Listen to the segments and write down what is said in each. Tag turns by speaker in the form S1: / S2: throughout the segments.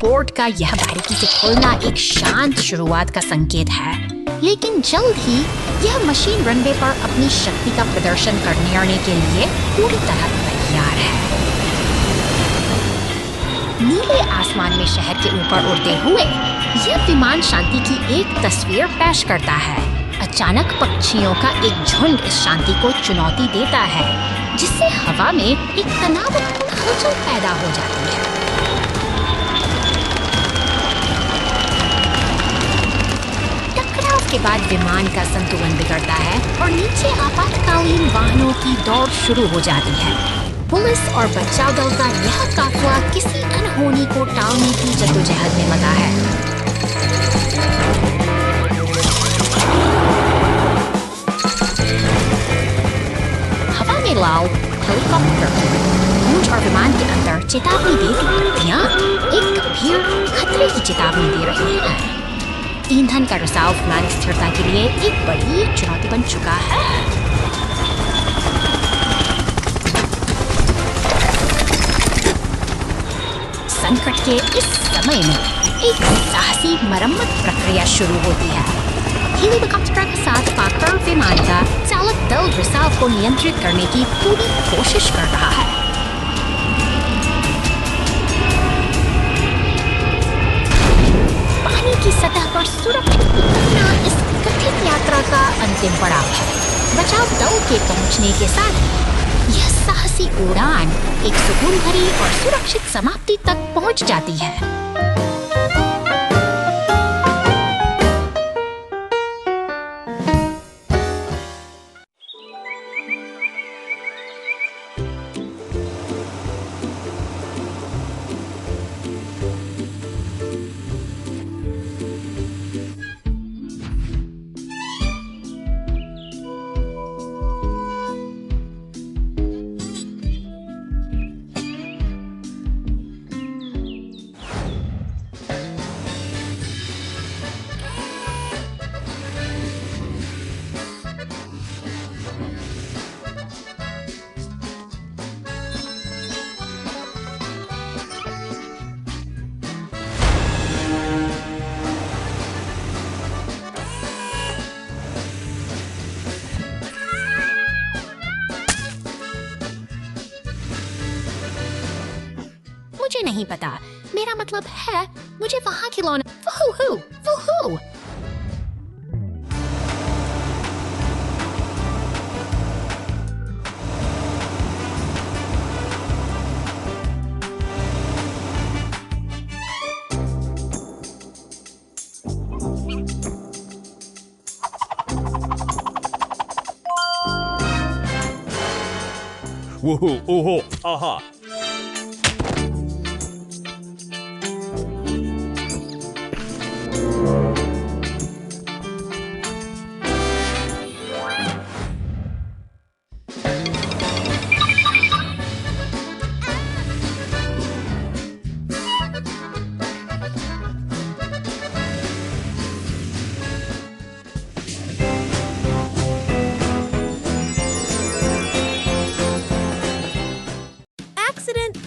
S1: Port का यह बारीकी से खुलना एक शांत शुरुआत का संकेत है, लेकिन जल्द ही यह मशीन रनवे पर अपनी शक्ति का प्रदर्शन करने के लिए पूरी तरह तैयार है। नीले आसमान में शहर के ऊपर उड़ते हुए यह विमान शांति की एक तस्वीर पेश करता है। अचानक पक्षियों का एक झुंड इस शांति को चुनौती देता है, जिससे हवा में एक तनावपूर्ण हलचल पैदा हो जाती है। टकराव के बाद विमान का संतुलन बिगड़ता है और नीचे आपातकालीन वाहनों की दौड़ शुरू हो जाती है। पुलिस और बचाव दल का यह काफिला किसी अनहोनी को टालने की जद्दोजहद में लगा है। हवा में लाल हेलीकॉप्टर गूंज और विमान के अंदर चेतावनी देती पत्तियां एक गंभीर खतरे की चेतावनी दे रही हैं। ईंधन का रिसाव विमान की स्थिरता के लिए एक बड़ी चुनौती बन चुका है। संकट के इस समय में एक साहसी मरम्मत प्रक्रिया शुरू होती है। हेलीकॉप्टर के साथ पाकर विमान का चालक दल रिसाव को नियंत्रित करने की पूरी कोशिश कर रहा है। पानी की सतह पर सुरक्षित उतरना इस कठिन यात्रा का अंतिम पड़ाव है। बचाव दल के पहुंचने के साथ यह साहसी उड़ान एक सुकून भरी और सुरक्षित समाप्ति तक पहुंच जाती है। मुझे नहीं पता, मेरा मतलब है मुझे वहाँ खिलौना वूहू वूहू।
S2: Woohoo! Oho! Aha!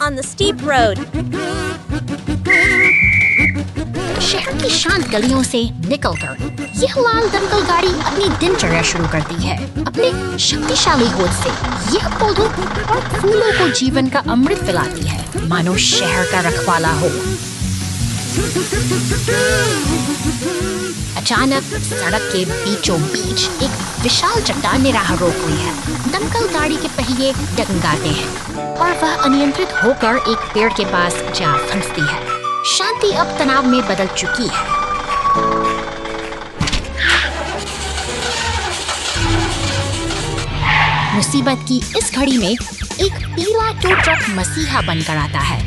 S3: On the steep road.
S1: शहर की शांत गलियों से निकलकर यह लाल दमकल गाड़ी अपनी दिनचर्या शुरू करती है। अपने शक्तिशाली होठ से यह पौधों और फूलों को जीवन का अमृत पिलाती है, मानो शहर का रखवाला हो। अचानक सड़क के बीचों बीच एक विशाल चट्टान ने राह रोक ली है। दमकल गाड़ी के पहिए डगमगाते हैं और वह अनियंत्रित होकर एक पेड़ के पास जा फंसती है। शांति अब तनाव में बदल चुकी है। मुसीबत की इस घड़ी में एक पीला टो ट्रक मसीहा बनकर आता है।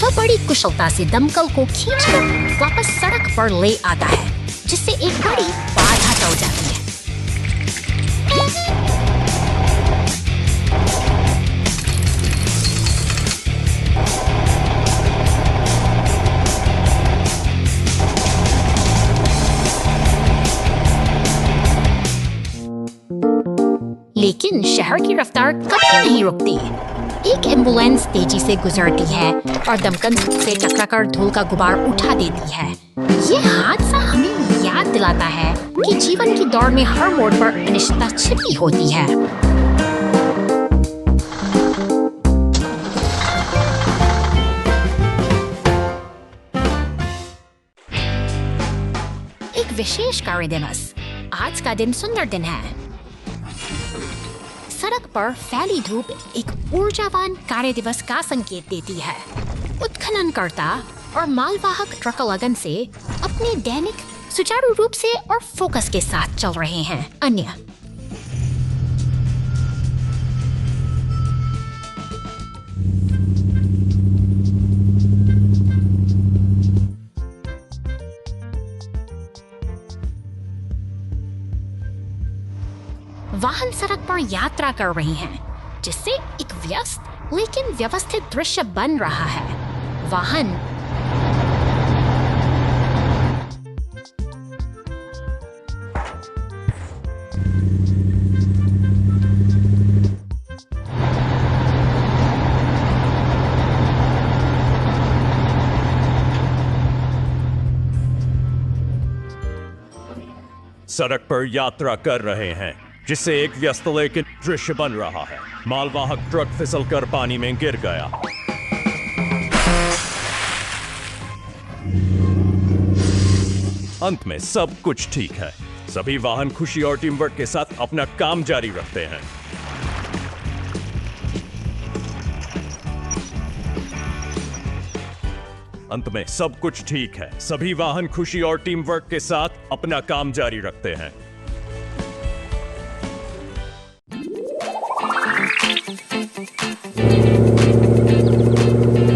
S1: वह बड़ी कुशलता से दमकल को खींचकर वापस सड़क पर ले आता है, जिससे एक बड़ी बाधा टल जाती है। लेकिन लेकिन शहर की रफ्तार कभी नहीं रुकती। एक एम्बुलेंस तेजी से गुजरती है और दमकल से टकराकर धूल का गुबार उठा देती है। ये हादसा हमें याद दिलाता है कि जीवन की दौड़ में हर मोड़ पर अनिश्चितता छिपी होती है। एक विशेष कार्य दिवस। आज का दिन सुंदर दिन है। सड़क पर फैली धूप एक ऊर्जावान कार्य दिवस का संकेत देती है। उत्खननकर्ता और मालवाहक ट्रक लगन से अपने दैनिक सुचारू रूप से और फोकस के साथ चल रहे हैं। अन्य वाहन सड़क पर यात्रा कर रहे हैं, जिससे एक व्यस्त लेकिन व्यवस्थित दृश्य बन रहा है। वाहन
S2: सड़क पर यात्रा कर रहे हैं, जिससे एक व्यस्त लेकिन दृश्य बन रहा है। मालवाहक ट्रक फिसलकर पानी में गिर गया। अंत में सब कुछ ठीक है। सभी वाहन खुशी और टीम वर्क के साथ अपना काम जारी रखते हैं। अंत में सब कुछ ठीक है। सभी वाहन खुशी और टीम वर्क के साथ अपना काम जारी रखते हैं।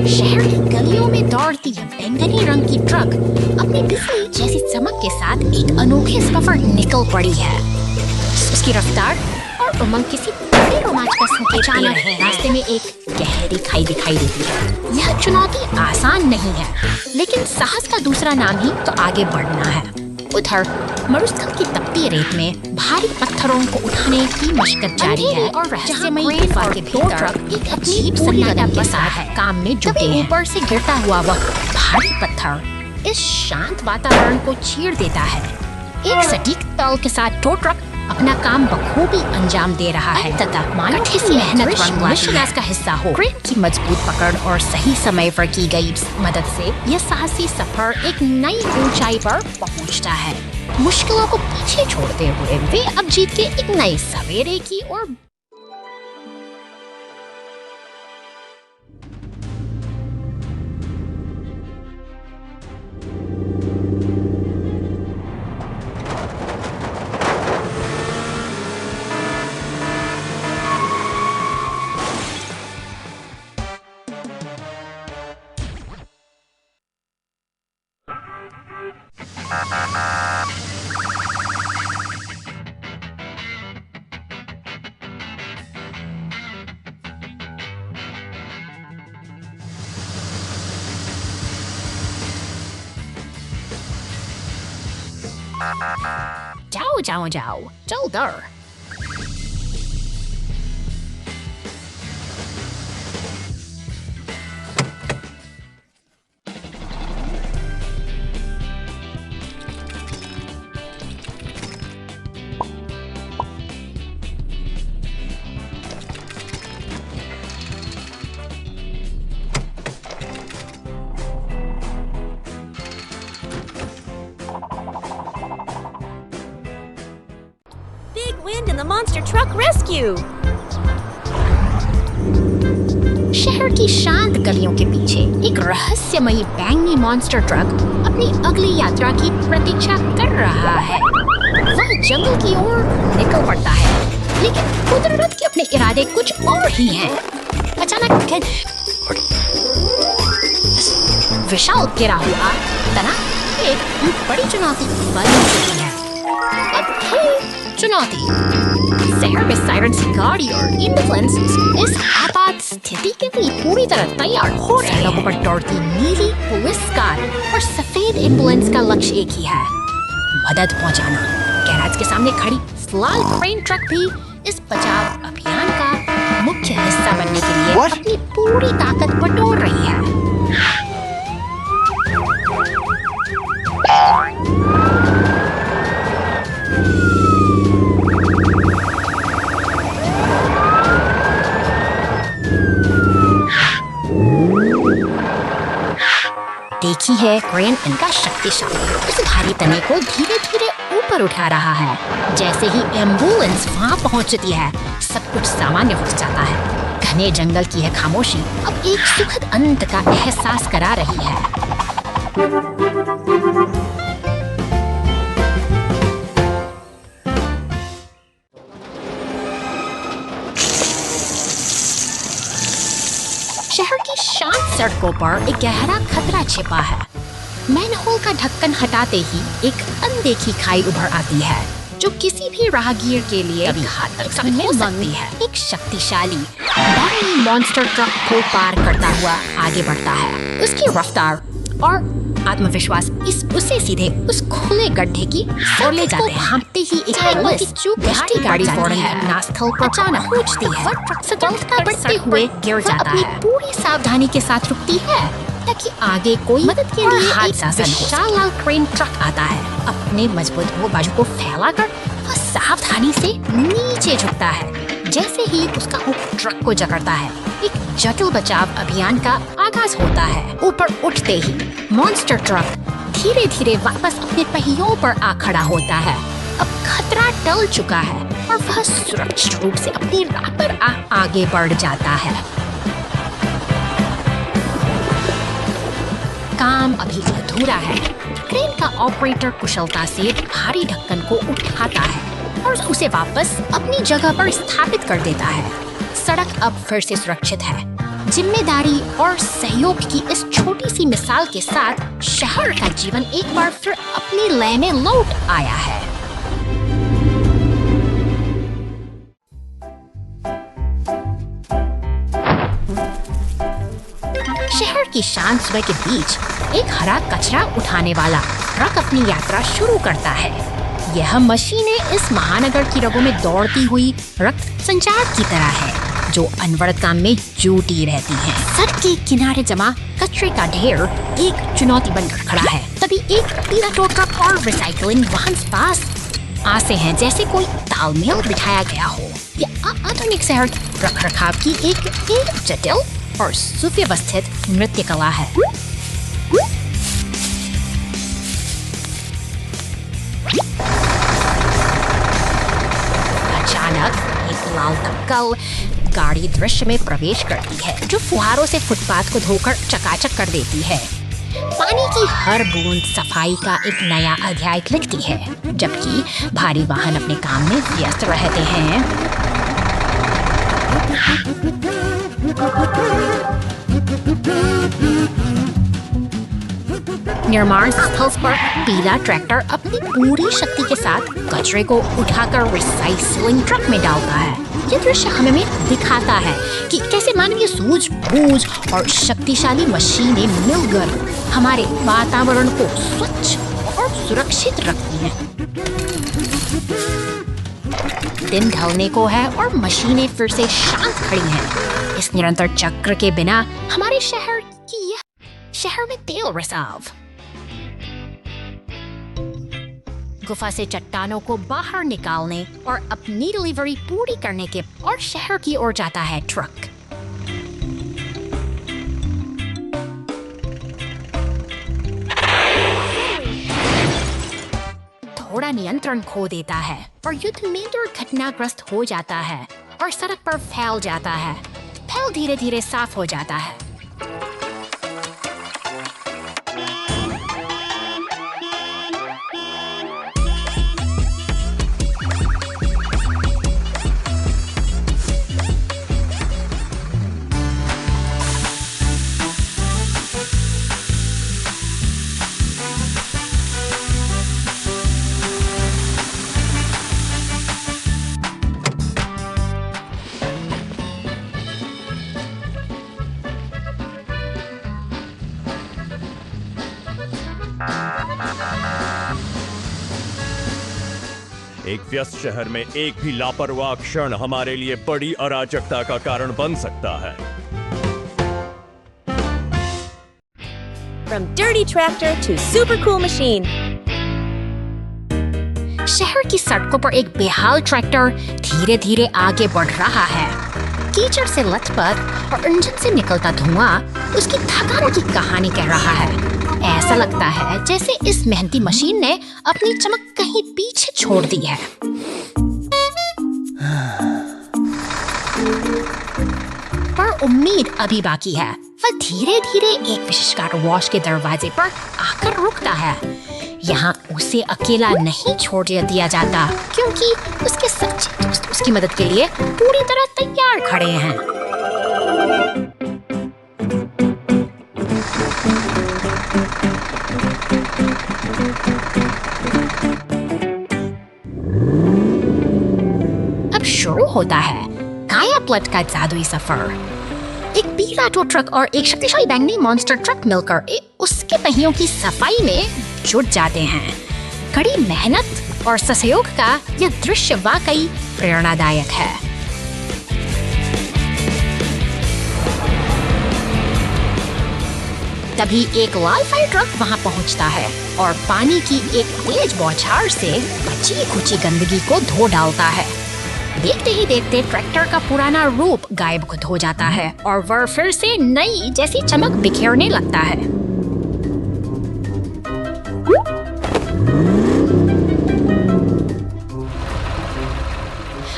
S1: शहर की गलियों में दौड़ती है बैंगनी रंग की ट्रक अपनी बिजली जैसी चमक के साथ एक अनोखे सफर निकल पड़ी है। उसकी रफ्तार और उमंग किसी बड़े रोमांच का संकेत है। रास्ते में एक गहरी खाई दिखाई देती है। यह चुनौती आसान नहीं है, लेकिन साहस का दूसरा नाम ही तो आगे बढ़ना है। उधर मरुस्थल की तपती रेत में भारी पत्थरों को उठाने की मशक्कत जारी है और रहस्यमयी गुफा के भीतर एक अजीब सन्नाटा के साथ काम में जुटे हैं। ऊपर से गिरता हुआ वह भारी पत्थर इस शांत वातावरण को चीर देता है। एक सटीक ताल के साथ टो ट्रक अपना काम बखूबी अंजाम दे रहा है तथा कठिन मेहनत विश्वास का हिस्सा हो। क्रेन की मजबूत पकड़ और सही समय पर की गई मदद से यह साहसी सफर एक नई ऊंचाई पर पहुंचता है। मुश्किलों को पीछे छोड़ते हुए वे अब जीत के एक नए सवेरे की ओर जाओ जल्दी।
S3: Wind and the monster truck rescue.
S1: शहर की शांत गलियों के पीछे एक रहस्यमयी बैंगनी मॉन्स्टर ट्रक अपनी अगली यात्रा की प्रतीक्षा कर रहा है। वह जंगल की ओर निकल पड़ता है, लेकिन कुदरत के अपने इरादे कुछ और ही हैं। अचानक विशाल गिरा हुआ तना एक बड़ी चुनौती बन चुकी है। चुनौती शहर में सायरन्स की गाड़ी और एम्बुलेंस इस आपात स्थिति के लिए पूरी तरह तैयार हो रहे हैं। सड़कों पर दौड़ती नीली पुलिस कार और सफेद एम्बुलेंस का लक्ष्य एक ही है, मदद पहुंचाना। गैराज के सामने खड़ी लाल क्रेन ट्रक भी इस बचाव अभियान का मुख्य हिस्सा बनने के लिए
S4: What?
S1: अपनी पूरी ताकत बटोर रही है। देखी है क्रेन इनका शक्तिशाली इस भारी तने को धीरे धीरे ऊपर उठा रहा है। जैसे ही एम्बुलेंस वहाँ पहुँचती है, सब कुछ सामान्य हो जाता है। घने जंगल की है खामोशी अब एक सुखद अंत का एहसास करा रही है। शहर की शांत सड़कों पर एक गहरा खतरा छिपा है। मैनहोल का ढक्कन हटाते ही एक अनदेखी खाई उभर आती है, जो किसी भी राहगीर के लिए घातक साबित हो सकती है। एक शक्तिशाली भारी मॉन्स्टर ट्रक को पार करता हुआ आगे बढ़ता है। उसकी रफ्तार और आत्मविश्वास उसे सीधे उस खुले गड्ढे की ओर ले जाते हैं। भागते ही एक की चूक गहरी गाड़ी फौरन घटनास्थल पर अचानक पहुंचती है। सतर्कता बढ़ते हुए गिर जाता है। अपनी पूरी सावधानी के साथ रुकती है ताकि आगे कोई मदद के लिए एक विशाल क्रेन ट्रक आता है। अपने मजबूत वो बाजू को फैलाकर वह सावधानी से नीचे झुकता है। जैसे ही उसका हुक ट्रक को जकड़ता है, एक जटिल बचाव अभियान का आगाज होता है। ऊपर उठते ही मॉन्स्टर ट्रक धीरे धीरे वापस अपने पहियों पर आ खड़ा होता है। अब खतरा टल चुका है और वह सुरक्षित रूप से अपनी राह पर आगे बढ़ जाता है। काम अभी अधूरा है। क्रेन का ऑपरेटर कुशलता से भारी ढक्कन को उठाता है और उसे वापस अपनी जगह पर स्थापित कर देता है। सड़क अब फिर से सुरक्षित है। जिम्मेदारी और सहयोग की इस छोटी सी मिसाल के साथ शहर का जीवन एक बार फिर अपनी लय में लौट आया है। शहर की शांत सुबह के बीच एक हरा कचरा उठाने वाला ट्रक अपनी यात्रा शुरू करता है। यह मशीनें इस महानगर की रगों में दौड़ती हुई रक्त संचार की तरह है, जो अनवरत काम में जुटी रहती हैं। सड़क के किनारे जमा कचरे का ढेर एक चुनौती बनकर खड़ा है। तभी एक पीला टो ट्रक और रिसाइकलिंग वाहन पास आते हैं, जैसे कोई तालमेल बिठाया गया हो। यह आधुनिक शहर रखरखाव की एक जटिल और सुव्यवस्थित नृत्य कला है। अचानक एक लाल धक्कल गाड़ी दृश्य में प्रवेश करती है, जो फुहारों से फुटपाथ को धोकर चकाचक कर देती है। पानी की हर बूंद सफाई का एक नया अध्याय लिखती है, जबकि भारी वाहन अपने काम में व्यस्त रहते हैं। निर्माण स्थल पर पीला ट्रैक्टर अपनी पूरी शक्ति के साथ कचरे को उठाकर रिसाइकलिंग ट्रक में डालता है। ये दृश्य हमें दिखाता है कि कैसे मानवीय सूझबूझ और शक्तिशाली मशीनें मिलकर हमारे वातावरण को स्वच्छ और सुरक्षित रखती हैं। दिन ढलने को है और मशीनें फिर से शांत खड़ी हैं। इस निरंतर चक्र के बिना हमारे शहर में तेल रिजर्व गुफा से चट्टानों को बाहर निकालने और अपनी डिलीवरी पूरी करने के और शहर की ओर जाता है ट्रक। थोड़ा नियंत्रण खो देता है और युद्ध में दुर्घटनाग्रस्त हो जाता है और सड़क पर फैल जाता है। फैल धीरे धीरे साफ हो जाता है।
S2: एक व्यस्त शहर में एक भी लापरवाह क्षण हमारे लिए बड़ी अराजकता का कारण बन सकता है।
S3: From dirty tractor to super cool machine.
S1: शहर की सड़कों पर एक बेहाल ट्रैक्टर धीरे धीरे आगे बढ़ रहा है। कीचड़ से लथपथ और इंजन से निकलता धुआं उसकी थकान की कहानी कह रहा है। ऐसा लगता है जैसे इस मेहनती मशीन ने अपनी चमक कहीं पीछे छोड़ दी है। पर उम्मीद अभी बाकी है। वह धीरे धीरे एक विशेष कार वॉश के दरवाजे पर आकर रुकता है। यहाँ उसे अकेला नहीं छोड़ दिया जाता, क्योंकि उसके सच्चे दोस्त उसकी मदद के लिए पूरी तरह तैयार खड़े हैं। अब शुरू होता है कायापलट का जादुई सफर। एक पीला टो ट्रक और एक शक्तिशाली बैंगनी मॉन्स्टर ट्रक मिलकर उसके पहियों की सफाई में जुट जाते हैं। कड़ी मेहनत और सहयोग का यह दृश्य वाकई प्रेरणादायक है। तभी एक लाल फायर ट्रक वहां पहुंचता है और पानी की एक तेज बौछार से बची खुची गंदगी को धो डालता है। देखते ही देखते ट्रैक्टर का पुराना रूप गायब हो जाता है और वह फिर से नई जैसी चमक बिखेरने लगता है।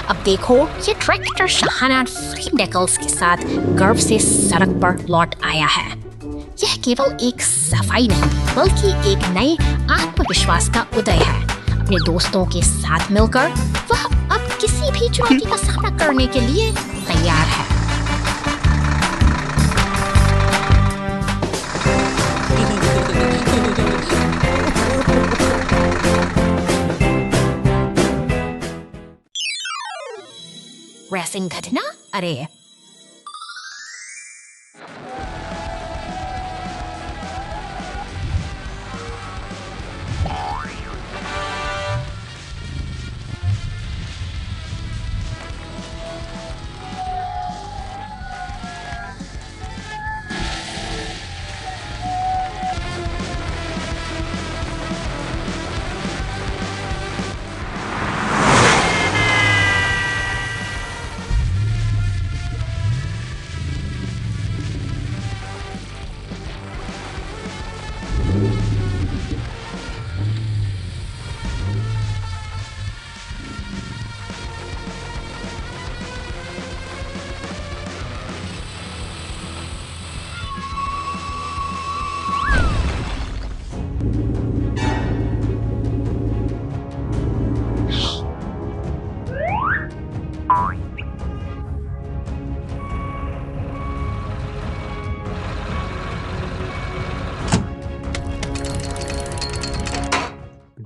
S1: अब देखो, ये ट्रैक्टर शाहाना फ्रेम डेकल्स के साथ गर्व से सड़क पर लौट आया है। यह केवल एक सफाई नहीं, बल्कि एक नए आत्मविश्वास का उदय है। अपने दोस्तों के साथ मिलकर वह अब किसी भी चुनौती का सामना करने के लिए तैयार है। रेसिंग घटना? अरे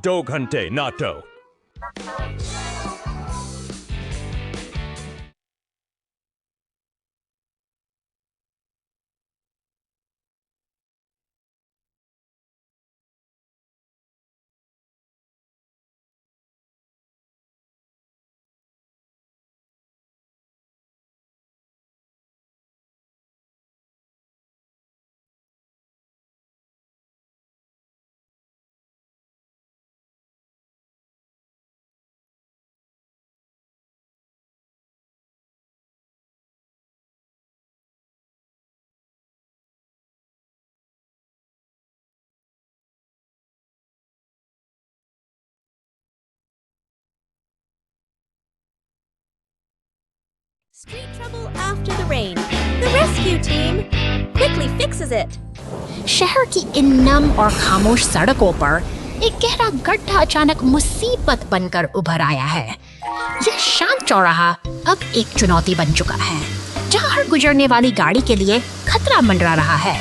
S2: दो घंटे NATO.
S3: Street trouble after the rain. The rescue team quickly fixes it.
S1: शहर की इन नम और खामोश सड़कों पर एक गहरा गड्ढा अचानक मुसीबत बनकर उभर आया है। यह शांत चौराहा अब एक चुनौती बन चुका है, जहां हर गुजरने वाली गाड़ी के लिए खतरा मंडरा रहा है।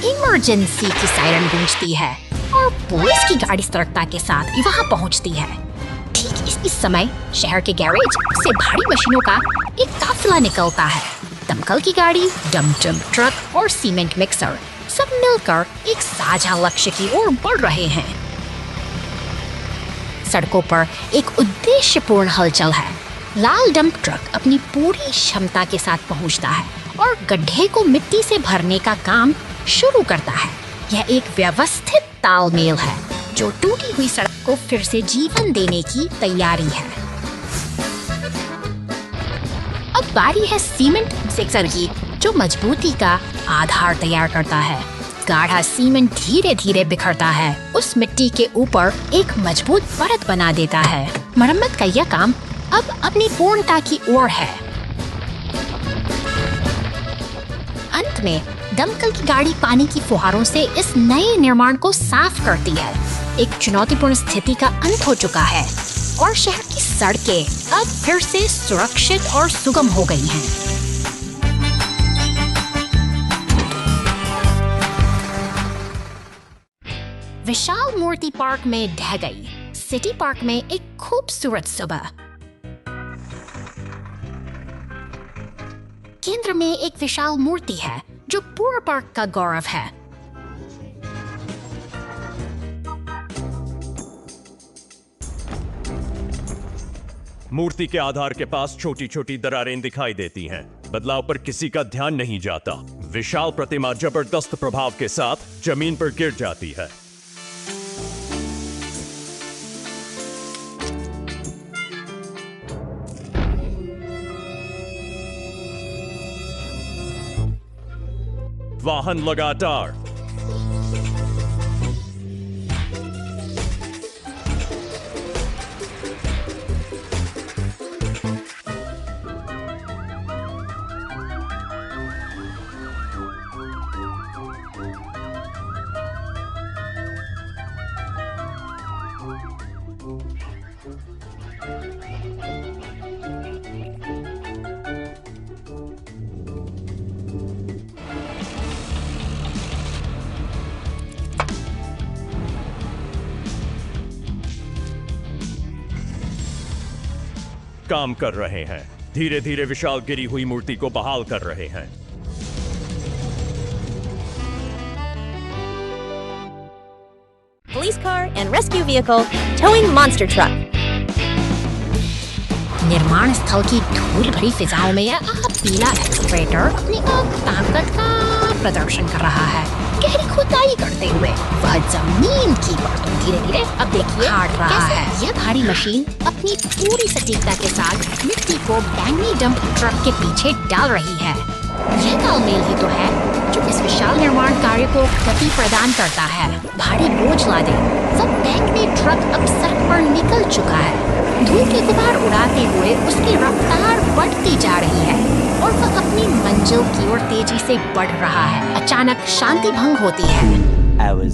S1: इमरजेंसी की सायरन गूंजती है और पुलिस की गाड़ी सतर्कता के साथ वहां पहुंचती है। ठीक इस समय शहर के गैरेज से भारी मशीनों का एक काफिला निकलता है। दमकल की गाड़ी, डम-डम ट्रक और सीमेंट मिक्सर सब मिलकर एक साझा लक्ष्य की ओर बढ़ रहे हैं। सड़कों पर एक उद्देश्यपूर्ण हलचल है। लाल डंप ट्रक अपनी पूरी क्षमता के साथ पहुंचता है और गड्ढे को मिट्टी से भरने का काम शुरू करता है। यह एक व्यवस्थित तालमेल है जो टूटी हुई सड़क को फिर से जीवन देने की तैयारी है। अब बारी है सीमेंट मिक्सर की, जो मजबूती का आधार तैयार करता है। गाढ़ा सीमेंट धीरे धीरे बिखरता है, उस मिट्टी के ऊपर एक मजबूत परत बना देता है। मरम्मत का यह काम अब अपनी पूर्णता की ओर है। अंत में दमकल की गाड़ी पानी की फुहारों से इस नए निर्माण को साफ करती है। एक चुनौतीपूर्ण स्थिति का अंत हो चुका है और शहर की सड़कें अब फिर से सुरक्षित और सुगम हो गई हैं। विशाल मूर्ति पार्क में ढह गई। सिटी पार्क में एक खूबसूरत सुबह। केंद्र में एक विशाल मूर्ति है जो पूरे पार्क का गौरव है।
S2: मूर्ति के आधार के पास छोटी छोटी दरारें दिखाई देती हैं। बदलाव पर किसी का ध्यान नहीं जाता। विशाल प्रतिमा जबरदस्त प्रभाव के साथ जमीन पर गिर जाती है। वाहन लगातार। काम कर रहे हैं। धीरे धीरे विशाल गिरी हुई मूर्ति को बहाल कर रहे हैं।
S3: Police car and rescue vehicle towing monster truck.
S1: निर्माण स्थल की धूल भरी फिजाओं में यह पीला एक्सकवेटर अपनी ताकत का प्रदर्शन कर रहा है। गहरी खुदाई करते हुए वह जमीन की परतों धीरे धीरे अब देखिए काट रहा है। यह भारी मशीन अपनी पूरी सटीकता के साथ मिट्टी को बैंगनी डंप ट्रक के पीछे डाल रही है। यह तालमेल ही तो है जो इस विशाल निर्माण कार्य को गति प्रदान करता है। भारी बोझ लादे वह बैंगनी ट्रक अब सड़क पर निकल चुका है। धूल के गुबार उड़ाते हुए उसकी रफ्तार बढ़ती जा रही है और वह अपनी मंजिल की ओर तेजी से बढ़ रहा है। अचानक शांति भंग होती है।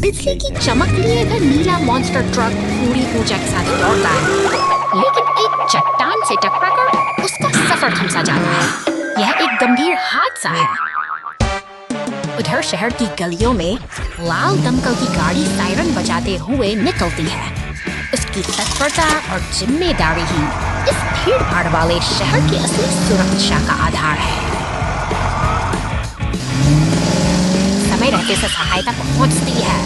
S1: बिजली की चमक लिए वह नीला मॉन्स्टर ट्रक पूरी ऊर्जा के साथ दौड़ता है, लेकिन एक चट्टान से टकराकर उसका सफर थम सा जाता है। यह एक गंभीर हादसा है। उधर शहर की गलियों में लाल दमकल की गाड़ी सायरन बजाते हुए निकलती है। उसकी तत्परता और जिम्मेदारी ही इस भीड़ भाड़ वाले शहर की असली सुरक्षा का आधार है। समय रहते से सहायता पहुंचती है।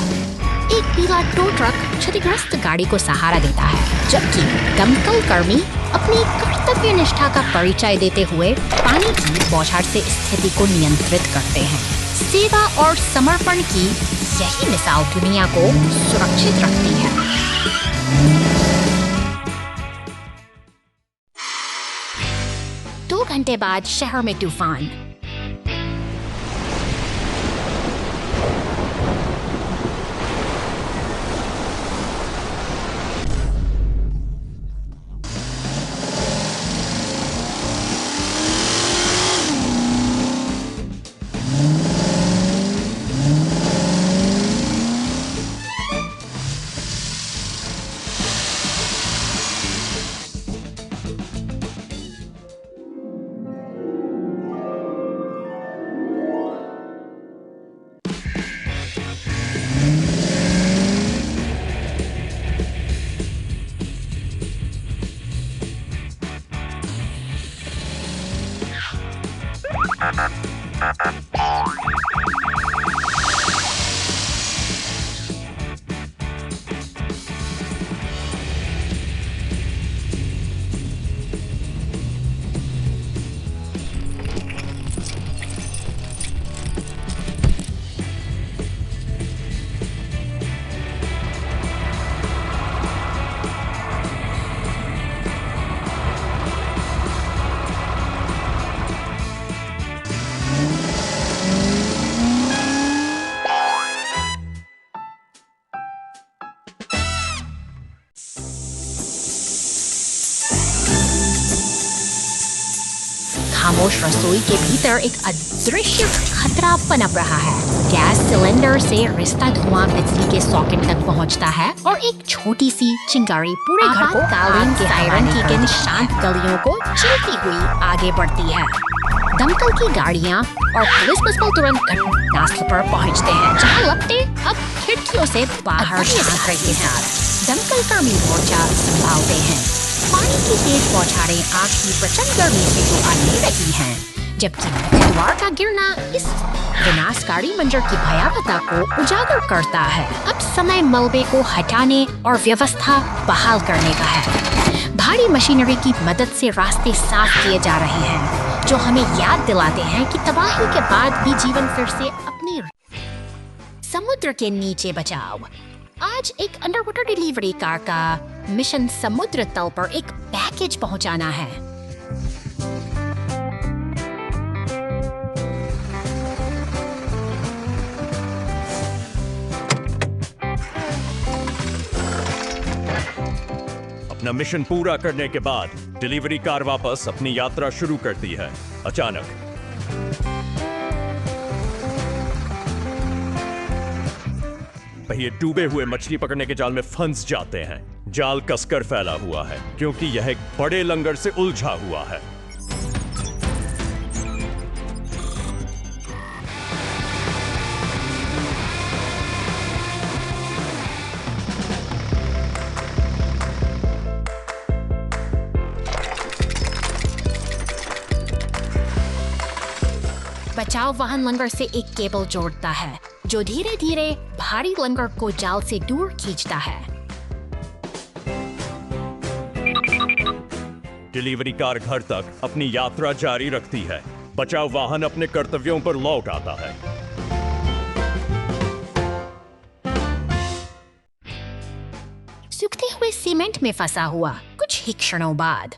S1: एक पीला टो ट्रक क्षतिग्रस्त गाड़ी को सहारा देता है, जबकि दमकल कर्मी अपनी कर्तव्य निष्ठा का परिचय देते हुए पानी की बौछार से स्थिति को नियंत्रित करते हैं। सेवा और समर्पण की यही मिसाल दुनिया को सुरक्षित रखती है। 2 घंटे बाद शहर में तूफान। खामोश रसोई के भीतर एक अदृश्य खतरा पनप रहा है। गैस सिलेंडर से रिश्ता धुआं बिजली के सॉकेट तक पहुंचता है और एक छोटी सी चिंगारी पूरे घर को आग के सायरन की इन शांत गलियों को चलती हुई आगे बढ़ती है। दमकल की गाड़ियां और पुलिस बस तुरंत घटनास्थल पर पहुंचते हैं, जहां लपटें अब खिड़कियों से बाहर झांक रही हैं। दमकल कर्मी मोर्चा संभालते हैं। पानी की तेज बौछारें आग की प्रचंड गर्मी से तो आने लगी हैं, जबकि दीवार का गिरना इस विनाशकारी मंजर की भयावहता को उजागर करता है। अब समय मलबे को हटाने और व्यवस्था बहाल करने का है। भारी मशीनरी की मदद से रास्ते साफ किए जा रहे हैं, जो हमें याद दिलाते हैं कि तबाही के बाद भी जीवन फिर से अपनी समुद्र के नीचे बचाओ। आज एक अंडरवाटर डिलीवरी कार का मिशन समुद्र तल पर एक पैकेज पहुंचाना है।
S2: अपना मिशन पूरा करने के बाद डिलीवरी कार वापस अपनी यात्रा शुरू करती है। अचानक पहिए डूबे हुए मछली पकड़ने के जाल में फंस जाते हैं। जाल कसकर फैला हुआ है क्योंकि यह एक बड़े लंगर से उलझा हुआ है।
S1: बचाव वाहन लंगर से एक केबल जोड़ता है, जो धीरे धीरे भारी लंगर को जाल से दूर खींचता है।
S2: डिलीवरी कार घर तक अपनी यात्रा जारी रखती है। बचाव वाहन अपने कर्तव्यों पर लौट आता है।
S1: सूखते हुए सीमेंट में फंसा हुआ कुछ ही क्षणों बाद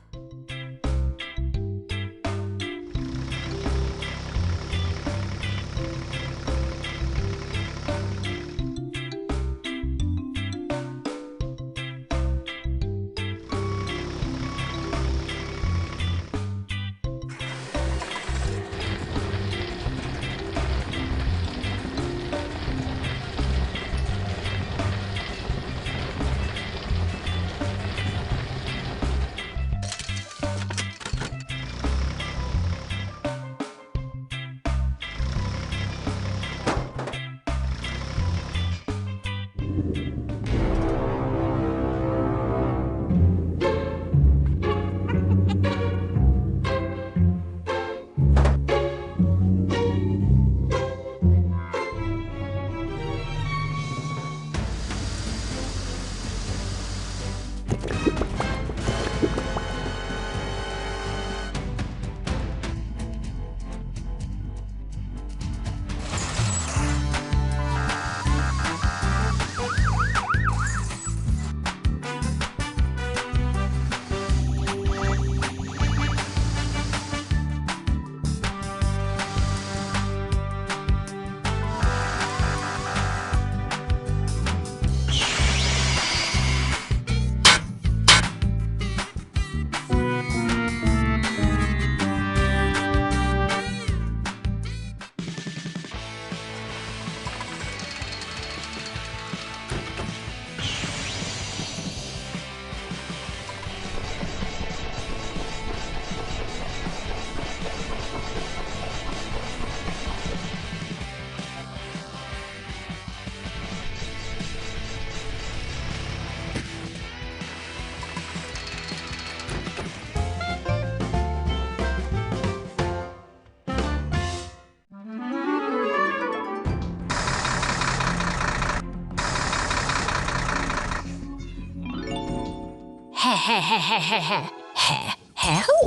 S1: है हो।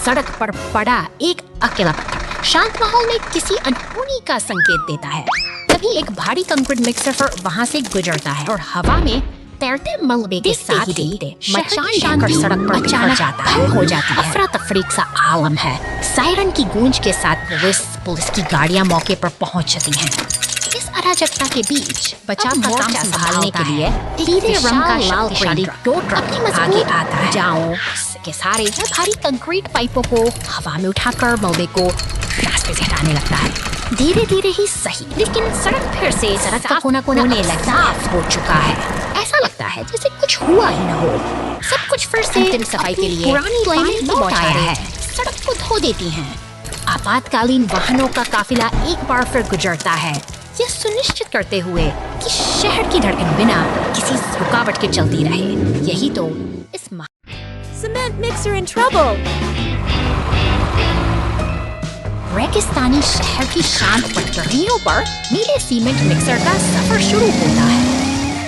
S1: सड़क पर पड़ा एक अकेला पत्थर शांत माहौल में किसी अनहोनी का संकेत देता है। तभी एक भारी कंक्रीट मिक्सर वहां से गुजरता है और हवा में तैरते मलबे के साथ ही मचान डालकर सड़क पर अचानक बंद हो जाती है। अफरा तफरी सा आलम है। सायरन की गूंज के साथ पुलिस की गाड़ियां मौके पर पहुंच जाती हैं। इस अराजकता के बीच बचाव का काम संभालने के लिए नीले रंग का शक्तिशाली टो ट्रक आगे आता है। जाओ के सारे भारी कंक्रीट पाइपों को हवा में उठाकर मलबे को रास्ते से हटाने लगता है। धीरे धीरे ही सही, लेकिन सड़क फिर से सड़क का कोना होने साफ हो चुका है। ऐसा लगता है जैसे कुछ हुआ ही न हो। सब कुछ फिर से अंतिम सफाई के लिए पुरानी लाइन लौट आया है। सड़क को धो देती हैं। आपातकालीन वाहनों का काफिला एक बार फिर गुजरता है, यह सुनिश्चित करते हुए कि शहर की धड़कन बिना किसी रुकावट के चलती रहे। यही तो इस
S3: Cement mixer in trouble.
S1: रेगिस्तानी शहर की शांत पटरियों पर नीले सीमेंट मिक्सर का सफर शुरू होता है।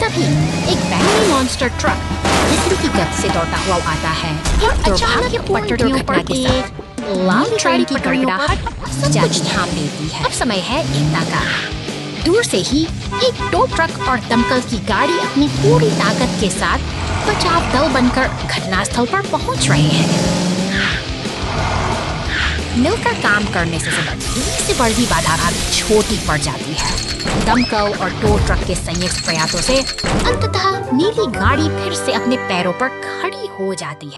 S1: तभी एक बैंगनी मॉन्स्टर ट्रक बिजली की गति से दौड़ता हुआ आता है और अचानक पटरियों पर एक लाल ट्रेन की गड़गड़ाहट जाती थाम देती है। अब समय है एकता का। दूर से ही एक टो ट्रक और दमकल की गाड़ी अपनी पूरी ताकत के साथ बचाव दल बनकर घटनास्थल पर पहुंच रहे हैं। मिलकर काम करने से बड़ी बाधा छोटी पड़ जाती है। दमकल और टो ट्रक के संयुक्त प्रयासों से अंततः नीली गाड़ी फिर से अपने पैरों पर खड़ी हो जाती है।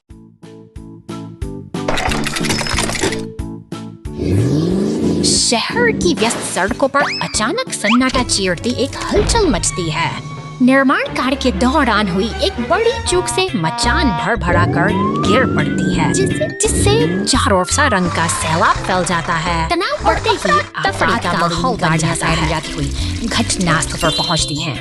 S1: शहर की व्यस्त सड़कों पर अचानक सन्नाटा चीरती एक हलचल मचती है। निर्माण कार्य के दौरान हुई एक बड़ी चूक से मचान भर कर गिर पड़ती है, जिससे चारों ओर सा रंग का सैलाब फैल जाता है। तनाव बढ़ते ही अफरा का माहौल गाड़ियां जाती हुई घटनास्थल पर पहुंचती हैं।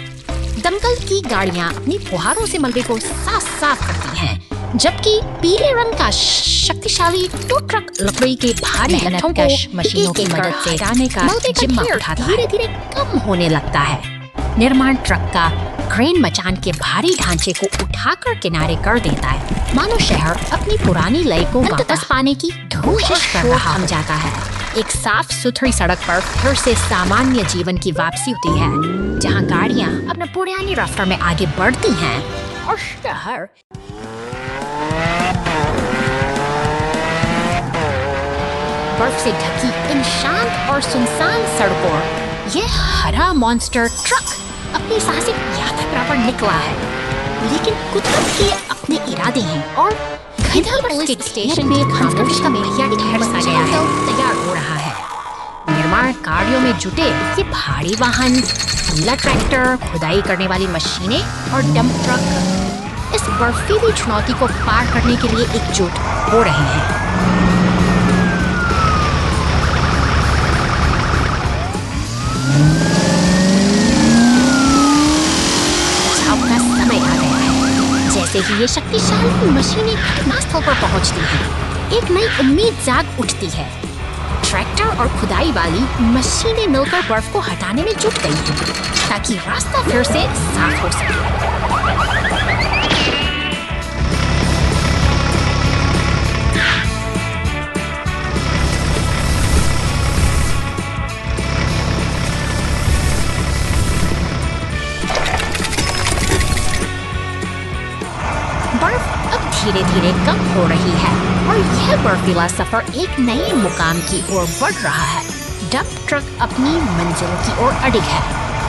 S1: दमकल की गाड़ियां अपनी फुहारों से मलबे को साफ करती हैं, जबकि पीले रंग का शक्तिशाली टो ट्रक लकड़ी के भारी लट्ठों को मशीनों की मदद से हटाने का जिम्मा उठाता है। धीरे-धीरे कम होने लगता है। निर्माण ट्रक का क्रेन मचान के भारी ढांचे को उठाकर किनारे कर देता है, मानो शहर अपनी पुरानी लय को वापस पाने की कोशिश कर रहा हो जाता है। एक साफ सुथरी सड़क पर फिर से सामान्य जीवन की वापसी होती है, जहां गाड़ियां अपना पुरानी रफ्तार में आगे बढ़ती हैं और शहर बर्फ से ढकी इन शांत और सुनसान सड़कों यह हरा मॉन्स्टर ट्रक अपनी साहसिक यात्रा पर निकला है। लेकिन कुदरत के अपने इरादे हैं और पुलिस स्टेशन में खामोश का भैया ठहर सा गया है, तैयार हो रहा है। निर्माण कार्यों में जुटे ये भारी वाहन, नीला ट्रैक्टर, खुदाई करने वाली मशीनें और डंप ट्रक इस बर्फीली चुनौती को पार करने के लिए एकजुट हो रहे हैं। जैसे ही ये शक्तिशाली मशीनें घटनास्थल पर पहुंचती हैं, एक नई उम्मीद जाग उठती है। ट्रैक्टर और खुदाई वाली मशीनें मिलकर बर्फ को हटाने में जुट गई हैं, ताकि रास्ता फिर से साफ हो सके। बर्फ अब धीरे धीरे कम हो रही है और यह बर्फीला सफर एक नए मुकाम की ओर बढ़ रहा है। डंप ट्रक अपनी मंजिल की ओर अडिग है,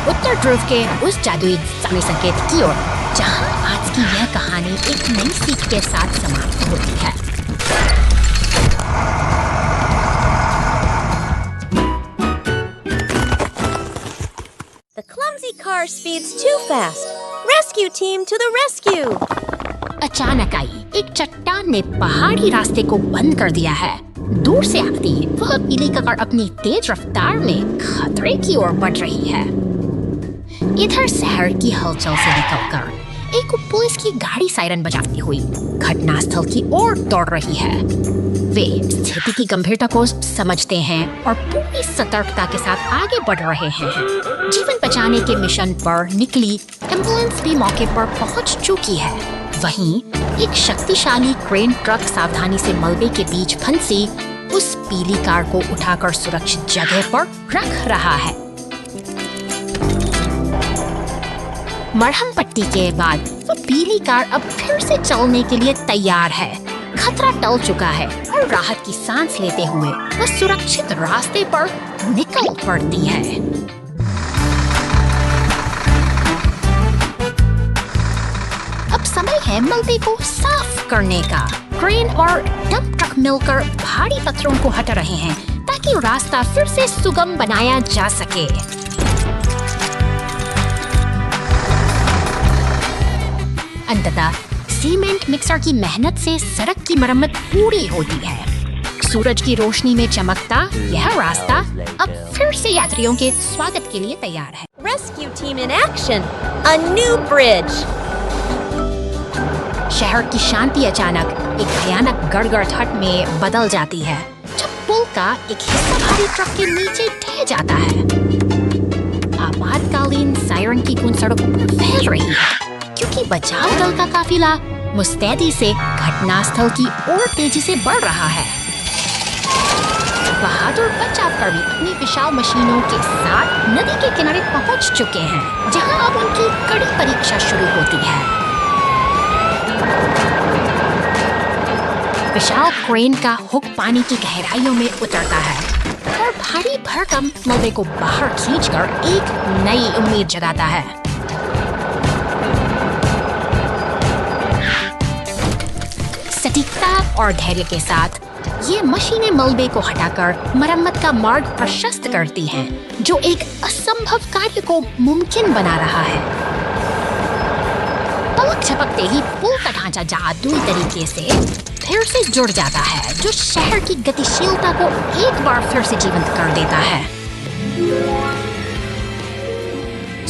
S1: उत्तर ध्रुव के उस जादुई संकेत की ओर, जहां आज की यह कहानी एक नई सीख के साथ समाप्त होती है।
S3: The clumsy car speeds too fast. Rescue team to the rescue!
S1: अचानक आई एक चट्टान ने पहाड़ी रास्ते को बंद कर दिया है। दूर से आती वह पीली कार अपनी तेज रफ्तार में खतरे की ओर बढ़ रही है। इधर शहर की हलचल से निकलकर एक पुलिस की गाड़ी सायरन बजाती हुई घटनास्थल की ओर दौड़ रही है। वे स्थिति की गंभीरता को समझते हैं और पूरी सतर्कता के साथ आगे बढ़ रहे हैं। जीवन बचाने के मिशन पर निकली एम्बुलेंस भी मौके पर पहुंच चुकी है। वहीं एक शक्तिशाली क्रेन ट्रक सावधानी से मलबे के बीच फंसी उस पीली कार को उठाकर सुरक्षित जगह पर रख रहा है। मरहम पट्टी के बाद वो पीली कार अब फिर से चलने के लिए तैयार है। खतरा टल चुका है और राहत की सांस लेते हुए वो सुरक्षित रास्ते पर निकल पड़ती है। अब समय है मलबे को साफ करने का। क्रेन और डंप ट्रक मिलकर भारी पत्थरों को हटा रहे हैं ताकि रास्ता फिर से सुगम बनाया जा सके। अंततः सीमेंट मिक्सर की मेहनत से सड़क की मरम्मत पूरी होती है। सूरज की रोशनी में चमकता यह रास्ता अब फिर से यात्रियों के स्वागत के लिए तैयार है।
S3: Rescue team in action! A new bridge!
S1: शहर की शांति अचानक एक भयानक गड़गड़ाहट में बदल जाती है जब पुल का एक हिस्सा भारी ट्रक के नीचे ढह जाता है। आपातकालीन सायरन की गूंज सड़कों पर फैल रही है क्योंकि बचाव दल का काफिला मुस्तैदी से घटनास्थल की ओर तेजी से बढ़ रहा है। बहादुर बचाव कर्मी अपनी विशाल मशीनों के साथ नदी के किनारे पहुंच चुके हैं जहां अब उनकी कड़ी परीक्षा शुरू होती है। विशाल क्रेन का हुक पानी की गहराइयों में उतरता है और भारी भरकम मलबे को बाहर खींचकर एक नई उम्मीद जगाता है। सटीकता और धैर्य के साथ ये मशीनें मलबे को हटाकर मरम्मत का मार्ग प्रशस्त करती हैं, जो एक असंभव कार्य को मुमकिन बना रहा है। पलक झपकते ही पुल का ढांचा जादुई तरीके से फिर से जुड़ जाता है, जो शहर की गतिशीलता को एक बार फिर से जीवंत कर देता है।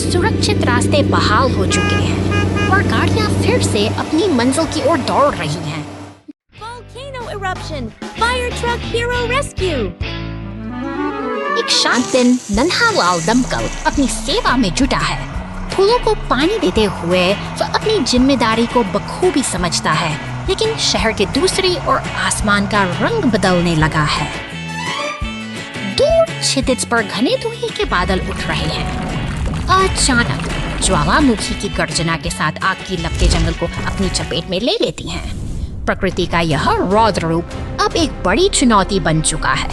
S1: सुरक्षित रास्ते बहाल हो चुके हैं और गाड़ियां फिर से अपनी मंजिल की ओर दौड़ रही हैं।
S3: Volcano eruption! Fire truck hero rescue!
S1: एक शांत दिन नन्हा लाल दमकल अपनी सेवा में जुटा है। फूलों को पानी देते हुए वह अपनी जिम्मेदारी को बखूबी समझता है, लेकिन शहर के दूसरी ओर आसमान का रंग बदलने लगा है। दूर क्षितिज पर घने धुएं के बादल उठ रहे हैं। अचानक ज्वालामुखी की गर्जना के साथ आग की लपटें जंगल को अपनी चपेट में ले लेती हैं। प्रकृति का यह रौद्र रूप अब एक बड़ी चुनौती बन चुका है।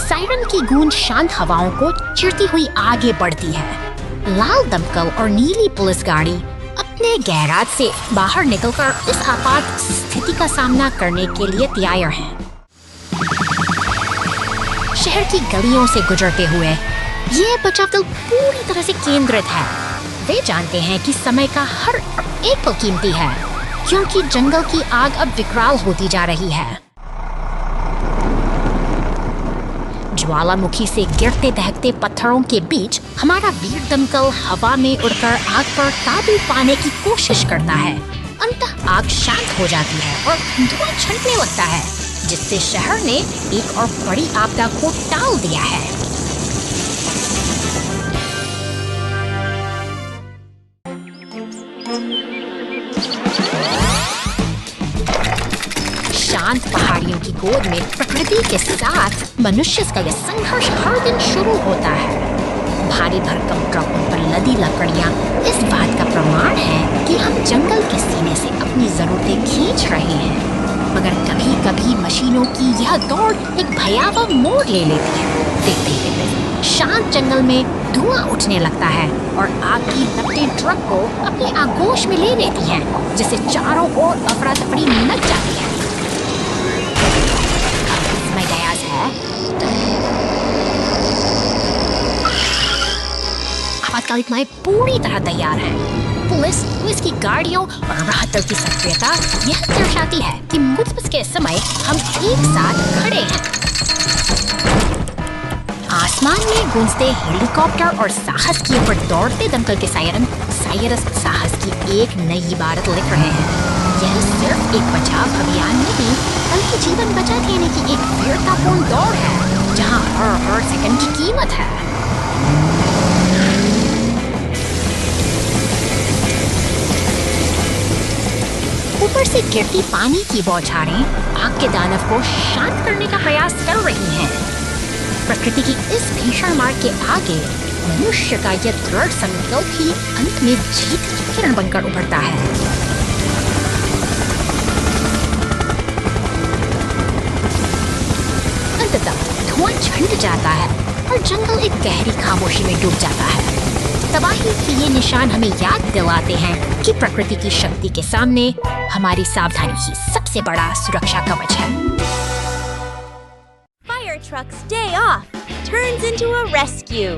S1: सायरन की गूंज शांत हवाओं को चिरती हुई आगे बढ़ती है। लाल दमकल और नीली पुलिस गाड़ी अपने गैराज से बाहर निकलकर इस आपात स्थिति का सामना करने के लिए तैयार हैं। शहर की गलियों से गुजरते हुए ये बचाव दल पूरी तरह से केंद्रित है। वे जानते हैं कि समय का हर एक पल कीमती है, क्योंकि जंगल की आग अब विकराल होती जा रही है। ज्वालामुखी से गिरते दहकते पत्थरों के बीच हमारा वीर दमकल हवा में उड़कर आग पर काबू पाने की कोशिश करता है। अंततः आग शांत हो जाती है और धुआं छंटने लगता है, जिससे शहर ने एक और बड़ी आपदा को टाल दिया है। शांत पहाड़ियों की गोद में प्रकृति के साथ मनुष्य का यह संघर्ष हर दिन शुरू होता है। भारी भरकम ट्रकों पर लदी लकड़ियां इस बात का प्रमाण है कि हम जंगल के सीने से अपनी जरूरतें खींच रहे हैं, मगर कभी कभी मशीनों की यह दौड़ एक भयावह मोड़ ले लेती है। देखते ही शांत जंगल में धुआं उठने लगता है और आग की लपटें ट्रक को अपनी आगोश में ले लेती हैं, जिससे चारों ओर अफरा तफरी मच जाती है। आपातकालीन सेनाएं पूरी तरह तैयार हैं। पुलिस की गाड़ियों और राहत दल की सक्रियता यह दर्शाती है कि मुसीबत के समय हम एक साथ खड़े हैं। आसमान में गूंजते हेलीकॉप्टर और साहस की ओर दौड़ते दमकल के सायरन साइरस साहस की एक नई इबारत लिख रहे हैं। यह सिर्फ एक बचाव अभियान नहीं, बल्कि जीवन बचा देने की एक वीरतापूर्ण दौड़ है, जहां हर सेकंड की कीमत है। ऊपर से गिरती पानी की बौछारें आग के दानव को शांत करने का प्रयास कर रही हैं। प्रकृति की इस भीषण मार के आगे मनुष्य का यह दृढ़ संकल्प ही अंत में जीत की किरण बनकर उभरता है। अंततः धुआं छिड़ जाता है और जंगल एक गहरी खामोशी में डूब जाता है। तबाही के ये निशान हमें याद दिलाते हैं कि प्रकृति की शक्ति के सामने हमारी सावधानी ही सबसे बड़ा सुरक्षा कवच है।
S3: Fire truck's day off turns into a rescue.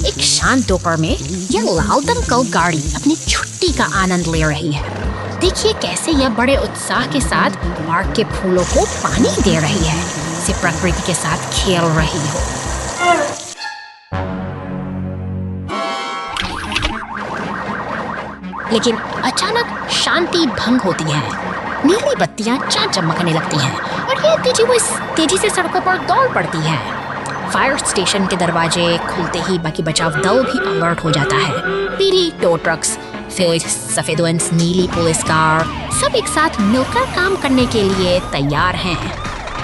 S1: एक शांत दोपहर में यह लाल दमकल गाड़ी अपनी छुट्टी का आनंद ले रही है। देखिए कैसे यह बड़े उत्साह के साथ पार्क के फूलों को पानी दे रही है, जैसे प्रकृति के साथ खेल रही हो। लेकिन अचानक शांति भंग होती है। नीली बत्तियां चमकने लगती हैं और ये तेजी से सड़कों पर दौड़ पड़ती है। फायर स्टेशन के दरवाजे खुलते ही बाकी बचाव दल भी अलर्ट हो जाता है। पीली टो ट्रक्स, फिर सफेद वंस, नीली पुलिस कार, सब एक साथ मिलकर काम करने के लिए तैयार हैं।